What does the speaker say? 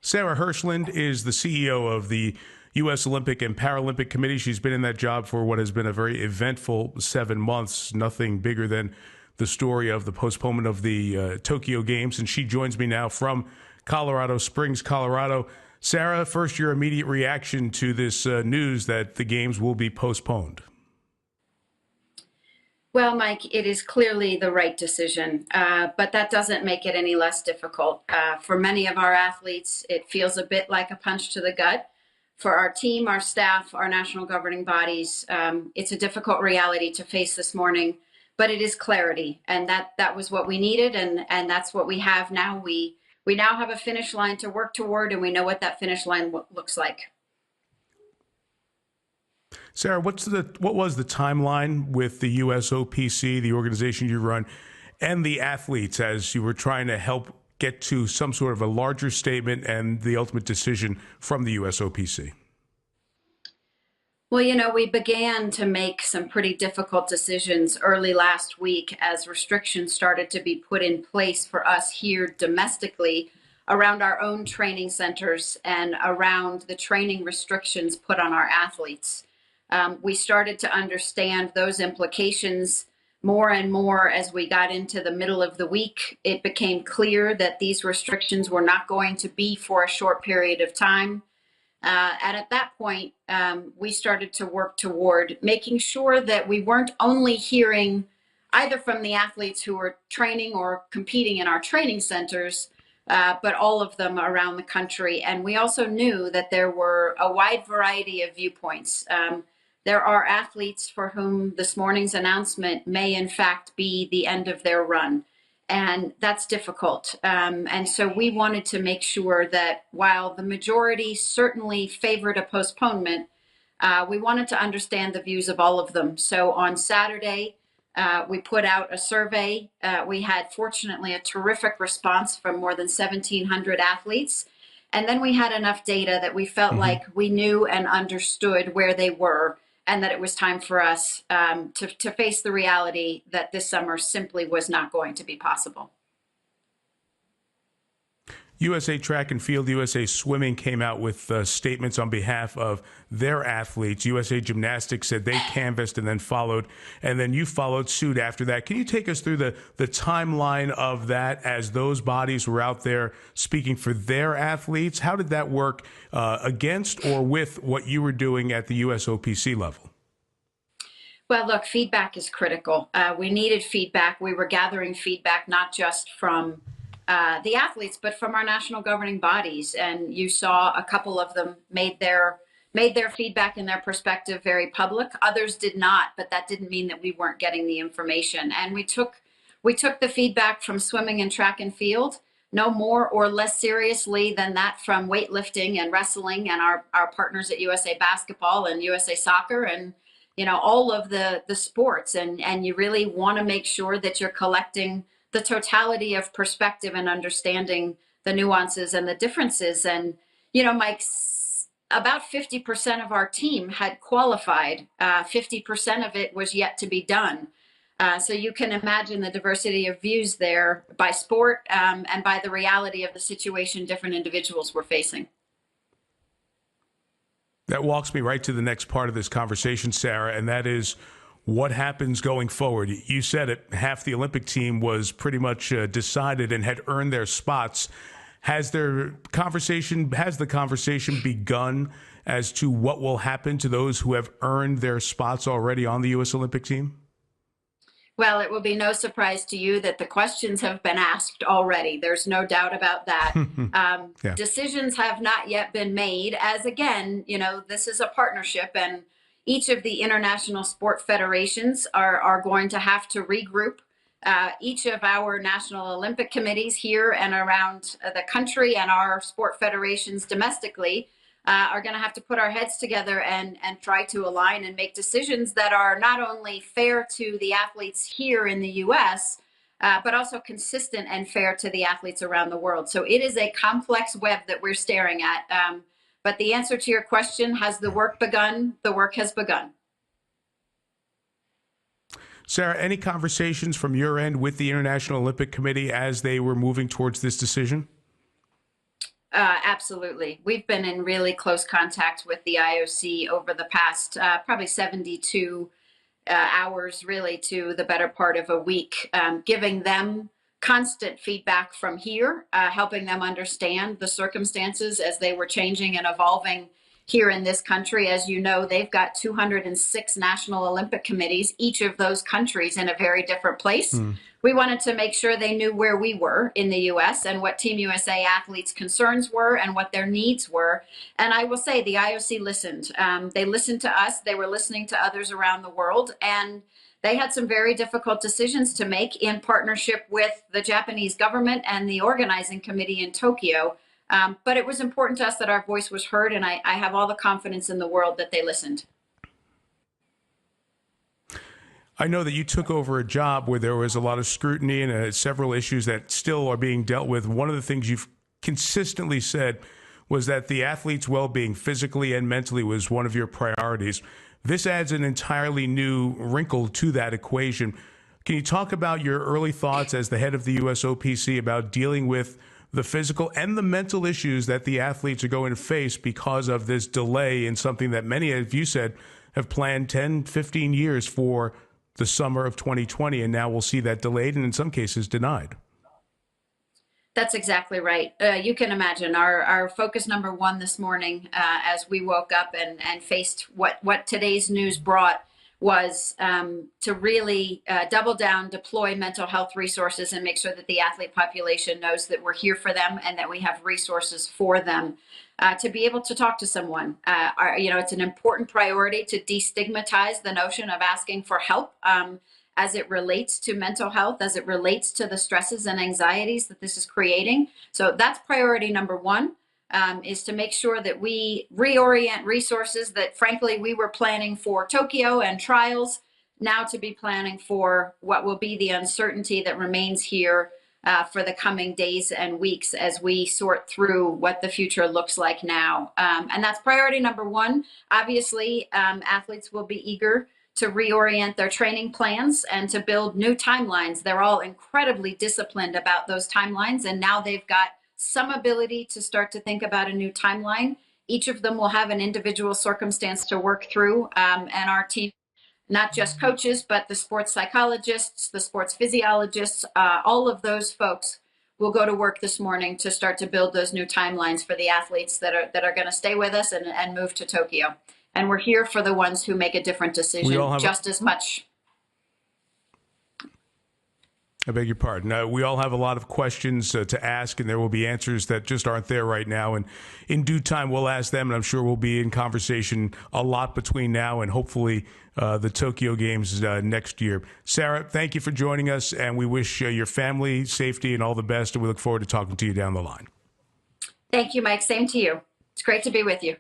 Sarah Hirshland is the CEO of the U.S. Olympic and Paralympic Committee. She's been in that job for what has been a very eventful 7 months, nothing bigger than the story of the postponement of the Tokyo Games. And she joins me now from Colorado Springs, Colorado. Sarah, first, your immediate reaction to this news that the games will be postponed. Well, Mike, it is clearly the right decision, but that doesn't make it any less difficult. For many of our athletes, it feels a bit like a punch to the gut. For our team, our staff, our national governing bodies, it's a difficult reality to face this morning, but it is clarity, and that was what we needed, and that's what we have now. We now have a finish line to work toward, and we know what that finish line looks like. Sarah, what was the timeline with the USOPC, the organization you run, and the athletes as you were trying to help get to some sort of a larger statement and the ultimate decision from the USOPC? Well, we began to make some pretty difficult decisions early last week as restrictions started to be put in place for us here domestically around our own training centers and around the training restrictions put on our athletes. We started to understand those implications more and more as we got into the middle of the week. It became clear that these restrictions were not going to be for a short period of time. And at that point, we started to work toward making sure that we weren't only hearing either from the athletes who were training or competing in our training centers, but all of them around the country. And we also knew that there were a wide variety of viewpoints. There are athletes for whom this morning's announcement may in fact be the end of their run. And that's difficult. And so we wanted to make sure that while the majority certainly favored a postponement, we wanted to understand the views of all of them. So on Saturday, we put out a survey. We had, fortunately, a terrific response from more than 1,700 athletes. And then we had enough data that we felt like we knew and understood where they were, and that it was time for us to face the reality that this summer simply was not going to be possible. USA Track and Field, USA Swimming came out with statements on behalf of their athletes. USA Gymnastics said they canvassed and then followed, and then you followed suit after that. Can you take us through the timeline of that as those bodies were out there speaking for their athletes? How did that work against or with what you were doing at the USOPC level? Well, look, feedback is critical. We needed feedback. We were gathering feedback not just from the athletes, but from our national governing bodies. And you saw a couple of them made their feedback and their perspective very public. Others did not, but that didn't mean that we weren't getting the information. And we took the feedback from swimming and track and field no more or less seriously than that from weightlifting and wrestling and our partners at USA Basketball and USA Soccer and all of the sports. And you really want to make sure that you're collecting the totality of perspective and understanding the nuances and the differences. And, Mike, about 50% of our team had qualified. 50% of it was yet to be done. So you can imagine the diversity of views there by sport and by the reality of the situation different individuals were facing. That walks me right to the next part of this conversation, Sarah, and that is what happens going forward. You said it, half the Olympic team was pretty much decided and had earned their spots. Has the conversation begun as to what will happen to those who have earned their spots already on the U.S. Olympic team? Well, it will be no surprise to you that the questions have been asked already. There's no doubt about that. Yeah. Decisions have not yet been made, as again, this is a partnership, and each of the international sport federations are going to have to regroup. Each of our national Olympic committees here and around the country and our sport federations domestically are going to have to put our heads together and try to align and make decisions that are not only fair to the athletes here in the U.S., but also consistent and fair to the athletes around the world. So it is a complex web that we're staring at. But the answer to your question, has the work begun? The work has begun. Sarah, any conversations from your end with the International Olympic Committee as they were moving towards this decision? Absolutely. We've been in really close contact with the IOC over the past probably 72 hours, really to the better part of a week, giving them constant feedback from here, helping them understand the circumstances as they were changing and evolving here in this country. As you know, they've got 206 national Olympic committees, each of those countries in a very different place. We wanted to make sure they knew where we were in the US and what Team USA athletes' concerns were and what their needs were. And I will say the IOC listened. They listened to us. They were listening to others around the world. And they had some very difficult decisions to make in partnership with the Japanese government and the organizing committee in Tokyo. But it was important to us that our voice was heard. And I have all the confidence in the world that they listened. I know that you took over a job where there was a lot of scrutiny and several issues that still are being dealt with. One of the things you've consistently said was that the athlete's well-being physically and mentally was one of your priorities. This adds an entirely new wrinkle to that equation. Can you talk about your early thoughts as the head of the USOPC about dealing with the physical and the mental issues that the athletes are going to face because of this delay in something that many of you said have planned 10, 15 years for the summer of 2020, and now we'll see that delayed and in some cases denied? That's exactly right. You can imagine our focus number one this morning as we woke up and faced what today's news brought was to really double down, deploy mental health resources, and make sure that the athlete population knows that we're here for them and that we have resources for them to be able to talk to someone. It's an important priority to destigmatize the notion of asking for help as it relates to mental health, as it relates to the stresses and anxieties that this is creating. So that's priority number one. Is to make sure that we reorient resources that, frankly, we were planning for Tokyo and trials, now to be planning for what will be the uncertainty that remains here for the coming days and weeks as we sort through what the future looks like now. And that's priority number one. Obviously, athletes will be eager to reorient their training plans and to build new timelines. They're all incredibly disciplined about those timelines, and now they've got some ability to start to think about a new timeline. Each of them will have an individual circumstance to work through. And our team, not just coaches, but the sports psychologists, the sports physiologists, all of those folks will go to work this morning to start to build those new timelines for the athletes that are going to stay with us and move to Tokyo. And we're here for the ones who make a different decision just as much. I beg your pardon. We all have a lot of questions to ask, and there will be answers that just aren't there right now. And in due time, we'll ask them, and I'm sure we'll be in conversation a lot between now and hopefully the Tokyo Games next year. Sarah, thank you for joining us, and we wish your family safety and all the best, and we look forward to talking to you down the line. Thank you, Mike. Same to you. It's great to be with you.